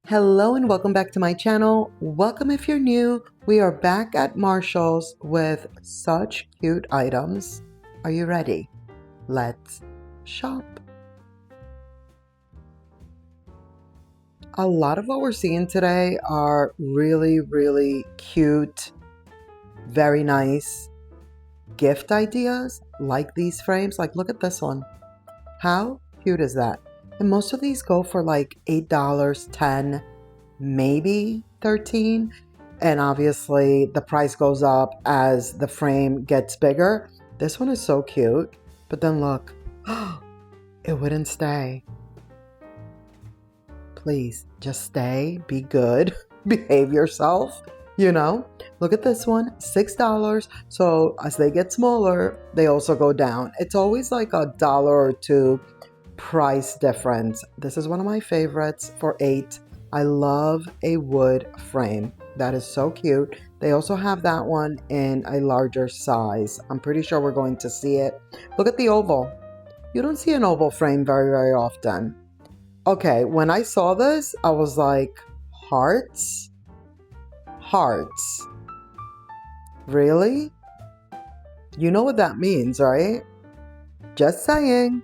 Hello and welcome back to my channel. Welcome if you're new. We are back at Marshall's with such cute items. Are you ready? Let's shop. A lot of what we're seeing today are really cute, very nice gift ideas like these frames. Like, look at this one. How cute is that? And most of these go for like $8, $10, maybe $13. And obviously the price goes up as the frame gets bigger. This one is so cute. But then look, it wouldn't stay. Please just stay, be good, behave yourself, you know? Look at this one, $6. So as they get smaller, they also go down. It's always like $1 or $2 price difference. This is one of my favorites for $8. I love a wood frame. That is so cute. They also have that one in a larger size. I'm pretty sure we're going to see it. Look at the oval. You don't see an oval frame very often. Okay, when I saw this, I was like, hearts? Hearts. Really? You know what that means, right? Just saying.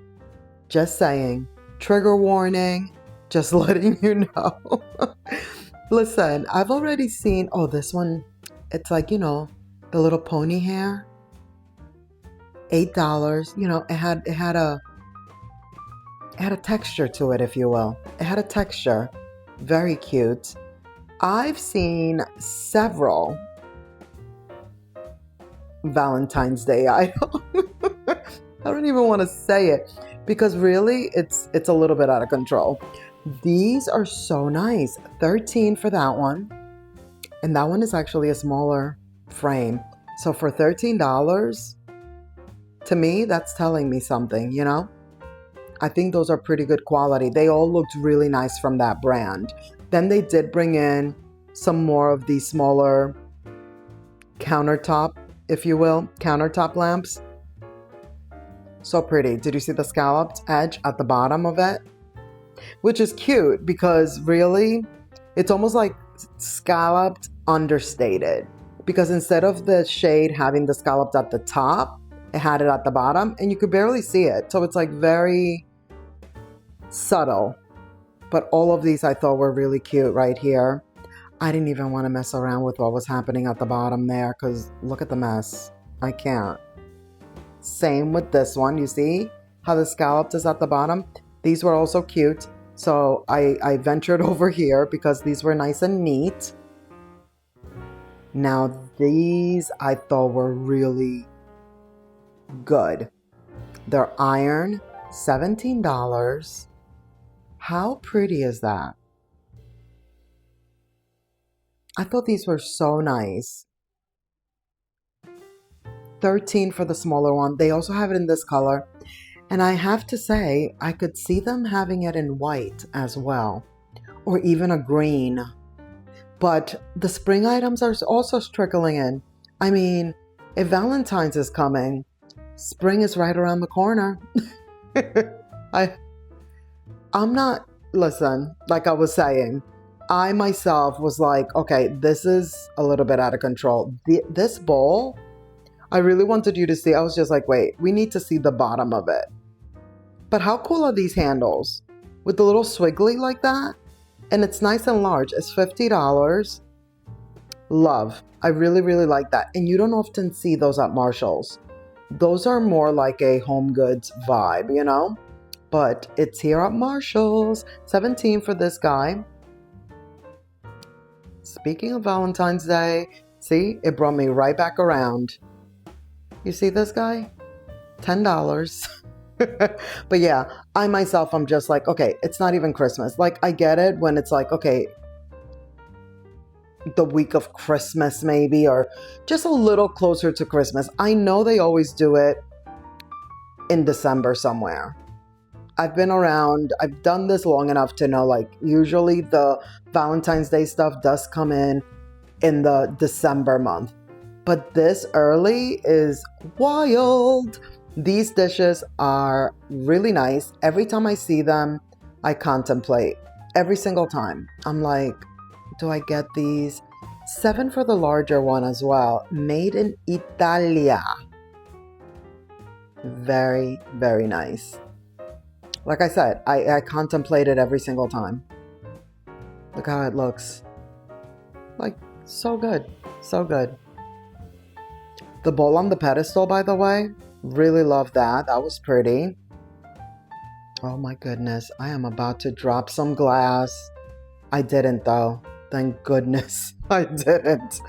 Just saying. Trigger warning. Just letting you know. Listen, I've already seen, oh, this one, it's like, you know, the little pony hair. $8. You know, it had a texture to it, if you will. It had a texture. Very cute. I've seen several Valentine's Day items. I don't even want to say it because really it's a little bit out of control. These are so nice. $13 for that one. And that one is actually a smaller frame. So for $13, to me, that's telling me something, you know? I think those are pretty good quality. They all looked really nice from that brand. Then they did bring in some more of these smaller countertop, if you will, countertop lamps. So pretty. Did you see the scalloped edge at the bottom of it? Which is cute because really, it's almost like scalloped understated. Because instead of the shade having the scalloped at the top, it had it at the bottom and you could barely see it. So it's like very subtle. But all of these I thought were really cute right here. I didn't even want to mess around with what was happening at the bottom there because look at the mess. I can't. Same with this one. You see how the scalloped is at the bottom? These were also cute. So I ventured over here because these were nice and neat. Now these I thought were really good. They're iron, $17. How pretty is that? I thought these were so nice. $13 for the smaller one. They also have it in this color. And I have to say, I could see them having it in white as well. Or even a green. But the spring items are also trickling in. I mean, if Valentine's is coming, spring is right around the corner. I'm not, listen, like I was saying, I myself was like, okay, this is a little bit out of control. This bowl, I really wanted you to see. I was just like, wait, we need to see the bottom of it. But how cool are these handles? With the little swiggly like that? And it's nice and large. It's $50. Love. I really like that. And you don't often see those at Marshall's. Those are more like a home goods vibe, you know? But it's here at Marshall's. $17 for this guy. Speaking of Valentine's Day, see, it brought me right back around. You see this guy? $10. But yeah, I myself, I'm just like, okay, it's not even Christmas. Like, I get it when it's like, okay, the week of Christmas maybe, or just a little closer to Christmas. I know they always do it in December somewhere. I've been around, I've done this long enough to know, like, usually the Valentine's Day stuff does come in the December month. But this early is wild. These dishes are really nice. Every time I see them, I contemplate. every single time. I'm like, do I get these? 7 for the larger one as well. Made in Italia. Very, very nice. Like I said, I contemplate it every single time. Look how it looks. Like, so good. So good. The bowl on the pedestal, by the way, really love that. That was pretty. Oh my goodness. I am about to drop some glass. I didn't though. Thank goodness I didn't.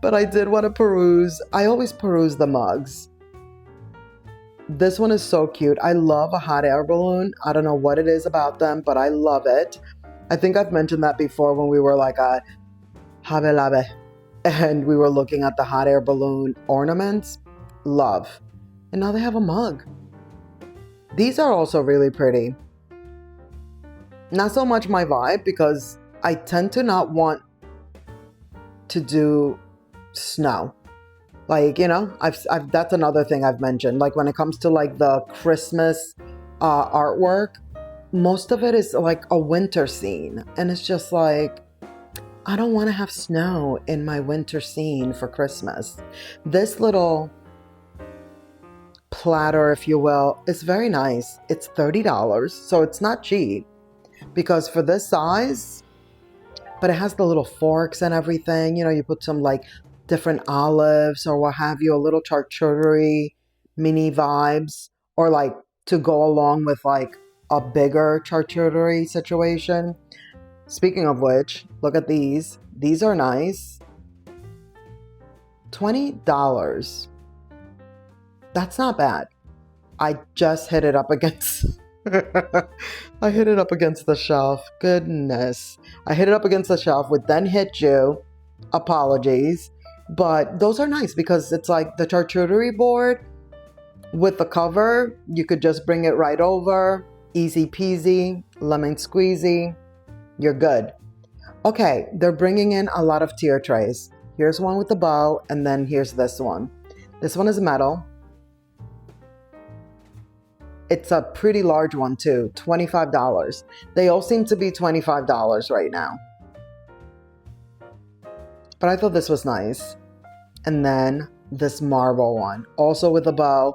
But I did want to peruse. I always peruse the mugs. This one is so cute. I love a hot air balloon. I don't know what it is about them, but I love it. I think I've mentioned that before when we were like at Habe Labe and we were looking at the hot air balloon ornaments. Love. And now they have a mug. These are also really pretty. Not so much my vibe because I tend to not want to do snow. Like, you know, I've that's another thing I've mentioned. Like when it comes to like the Christmas artwork, most of it is like a winter scene. And it's just like, I don't want to have snow in my winter scene for Christmas. This little platter, if you will, is very nice. It's $30, so it's not cheap because for this size, but it has the little forks and everything. You know, you put some like different olives or what have you, a little charcuterie mini vibes, or like to go along with like a bigger charcuterie situation. Speaking of which, look at these. These are nice. $20. That's not bad. I just hit it up against I hit it up against the shelf. Goodness. I hit it up against the shelf, would then hit you. Apologies. But those are nice because it's like the charcuterie board with the cover. You could just bring it right over. Easy peasy, lemon squeezy. You're good. Okay, they're bringing in a lot of tier trays. Here's one with the bow, and then here's this one. This one is metal. It's a pretty large one too, $25. They all seem to be $25 right now. But I thought this was nice. And then this marble one, also with a bow.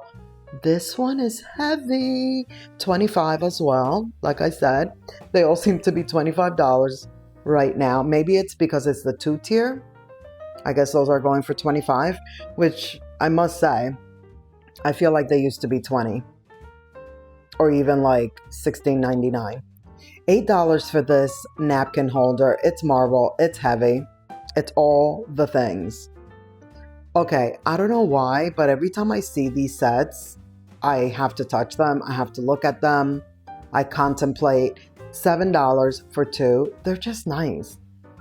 This one is heavy, $25 as well. Like I said, they all seem to be $25 right now. Maybe it's because it's the 2-tier. I guess those are going for $25, which I must say, I feel like they used to be $20 or even like $16.99. $8 for this napkin holder. It's marble, it's heavy, it's all the things. Okay, I don't know why, but every time I see these sets, I have to touch them. I have to look at them. I contemplate. $7 for 2. They're just nice.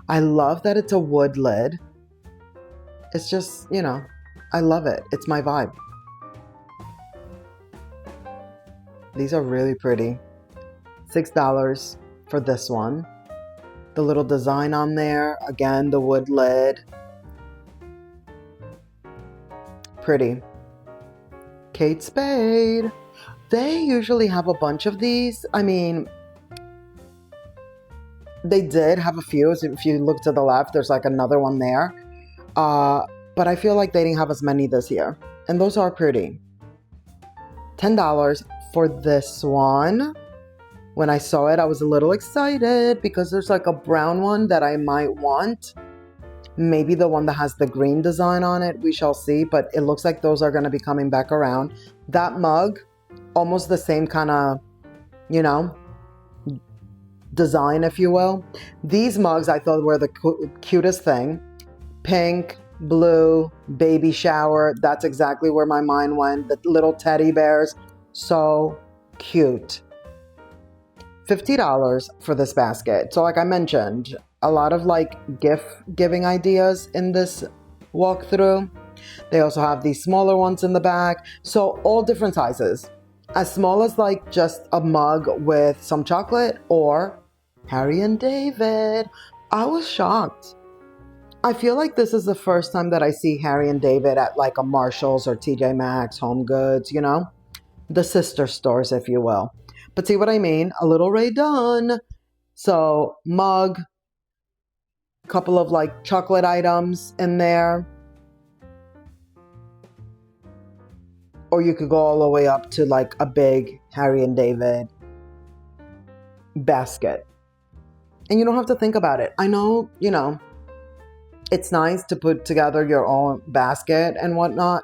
I love that it's a wood lid. It's just, you know, I love it. It's my vibe. These are really pretty. $6 for this one. The little design on there. Again, the wood lid. Pretty. Kate Spade. They usually have a bunch of these. I mean, they did have a few. If you look to the left, there's like another one there. But I feel like they didn't have as many this year. And those are pretty. $10 for this one. When I saw it, I was a little excited because there's like a brown one that I might want. Maybe the one that has the green design on it. We shall see. But it looks like those are going to be coming back around. That mug, almost the same kind of, you know, design, if you will. These mugs I thought were the cutest thing. Pink, blue, baby shower. That's exactly where my mind went. The little teddy bears. So cute. $50 for this basket. So like I mentioned, a lot of like gift giving ideas in this walkthrough. They also have these smaller ones in the back. So all different sizes. As small as like just a mug with some chocolate, or Harry and David. I was shocked. I feel like this is the first time that I see Harry and David at like a Marshall's or TJ Maxx, Home Goods, you know? The sister stores, if you will. But see what I mean? A little Ray Dunn. So mug, couple of like chocolate items in there. Or you could go all the way up to like a big Harry and David basket. And you don't have to think about it. I know, you know, it's nice to put together your own basket and whatnot,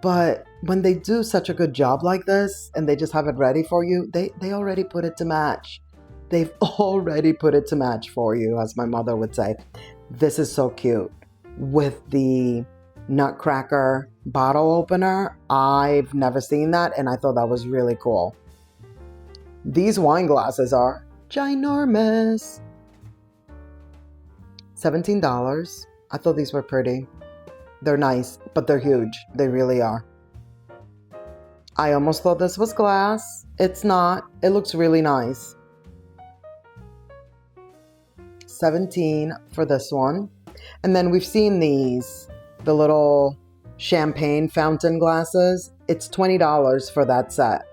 but when they do such a good job like this and they just have it ready for you, they already put it to match. They've already put it to match for you, as my mother would say. This is so cute. With the Nutcracker bottle opener, I've never seen that, and I thought that was really cool. These wine glasses are ginormous. $17. I thought these were pretty. They're nice, but they're huge. They really are. I almost thought this was glass. It's not. It looks really nice. $17 for this one. And then we've seen these, the little champagne fountain glasses. It's $20 for that set.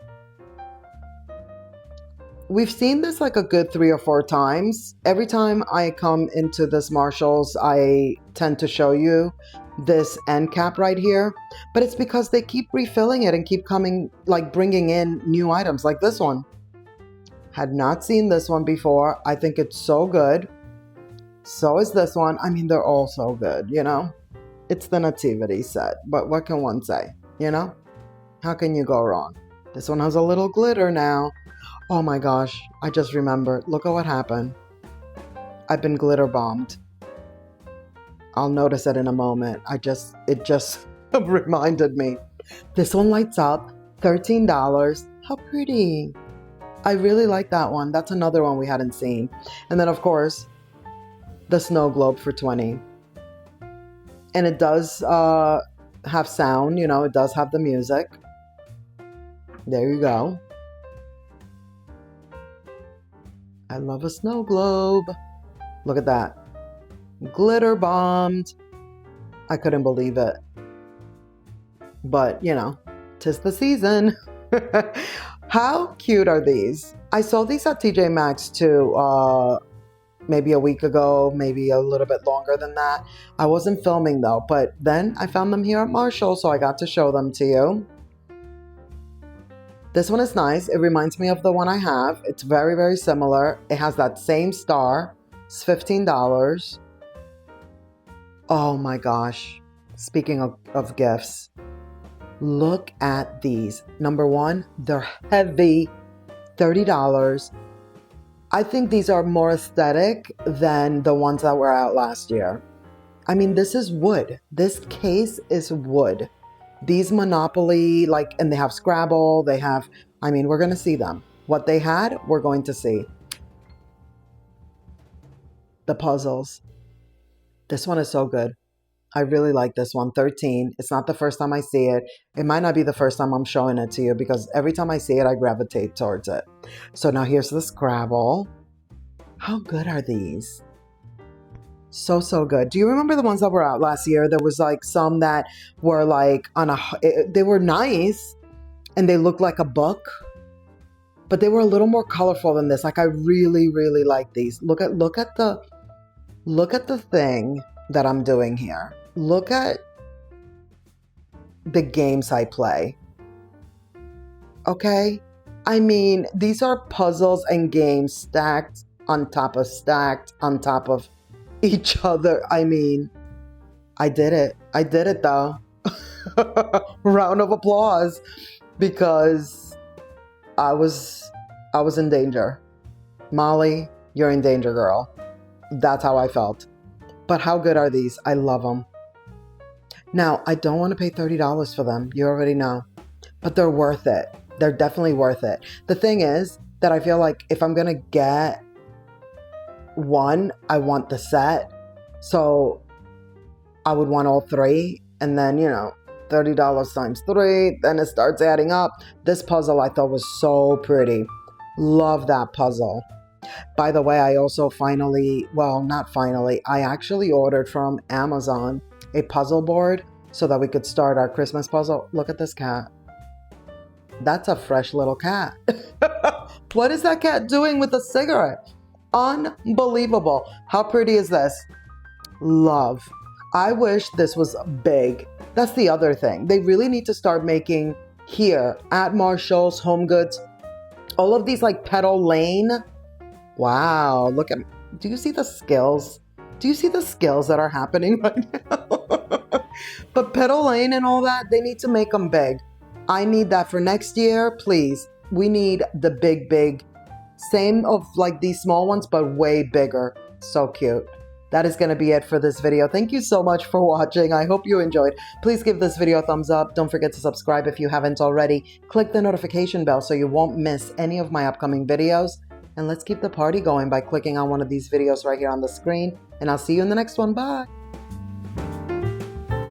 We've seen this like a good 3 or 4 times. Every time I come into this Marshalls, I tend to show you this end cap right here, but it's because they keep refilling it and keep coming, like bringing in new items like this one. Had not seen this one before. I think it's so good. So is this one. I mean, they're all so good, you know? It's the Nativity set, but what can one say, you know? How can you go wrong? This one has a little glitter now. Oh my gosh, I just remembered. Look at what happened. I've been glitter bombed. I'll notice it in a moment. It just reminded me. This one lights up, $13. How pretty. I really like that one. That's another one we hadn't seen. And then of course, the snow globe for $20. And it does have sound, you know, it does have the music. There you go. I love a snow globe. Look at that. Glitter bombed. I couldn't believe it. But, you know, 'tis the season. How cute are these? I saw these at TJ Maxx too, maybe a week ago, maybe a little bit longer than that. I wasn't filming though, but then I found them here at Marshall, so I got to show them to you. This one is nice. It reminds me of the one I have. It's very, very similar. It has that same star. It's $15. Oh my gosh. Speaking of gifts, look at these. Number one, they're heavy, $30. I think these are more aesthetic than the ones that were out last year. I mean, this is wood. This case is wood. These Monopoly, like, and they have Scrabble, they have, I mean, we're going to see them. What they had, we're going to see. The puzzles. This one is so good. I really like this one, 13. It's not the first time I see it. It might not be the first time I'm showing it to you because every time I see it, I gravitate towards it. So now here's the Scrabble. How good are these? So, so good. Do you remember the ones that were out last year? There was like some that were like they were nice and they looked like a book, but they were a little more colorful than this. Like I really, really like these. Look at the thing that I'm doing here. Look at the games I play. Okay? I mean, these are puzzles and games stacked on top of each other. I mean, I did it. I did it though. Round of applause because I was in danger. Molly, you're in danger, girl. That's how I felt. But how good are these? I love them. Now, I don't want to pay $30 for them. You already know. But they're worth it. They're definitely worth it. The thing is that I feel like if I'm going to get one, I want the set. So I would want all 3. And then, you know, $30 times 3. Then it starts adding up. This puzzle I thought was so pretty. Love that puzzle. By the way, I also I actually ordered from Amazon a puzzle board so that we could start our Christmas puzzle. Look at this cat. That's a fresh little cat. What is that cat doing with a cigarette? Unbelievable. How pretty is this? Love. I wish this was big. That's the other thing. They really need to start making here at Marshall's, Home Goods, all of these like Petal Lane. Wow, look at, do you see the skills? Do you see the skills that are happening right now? But Petal Lane and all that, they need to make them big. I need that for next year, please. We need the big. Same of like these small ones, but way bigger. So cute. That is going to be it for this video. Thank you so much for watching. I hope you enjoyed. Please give this video a thumbs up. Don't forget to subscribe if you haven't already. Click the notification bell so you won't miss any of my upcoming videos. And let's keep the party going by clicking on one of these videos right here on the screen. And I'll see you in the next one. Bye.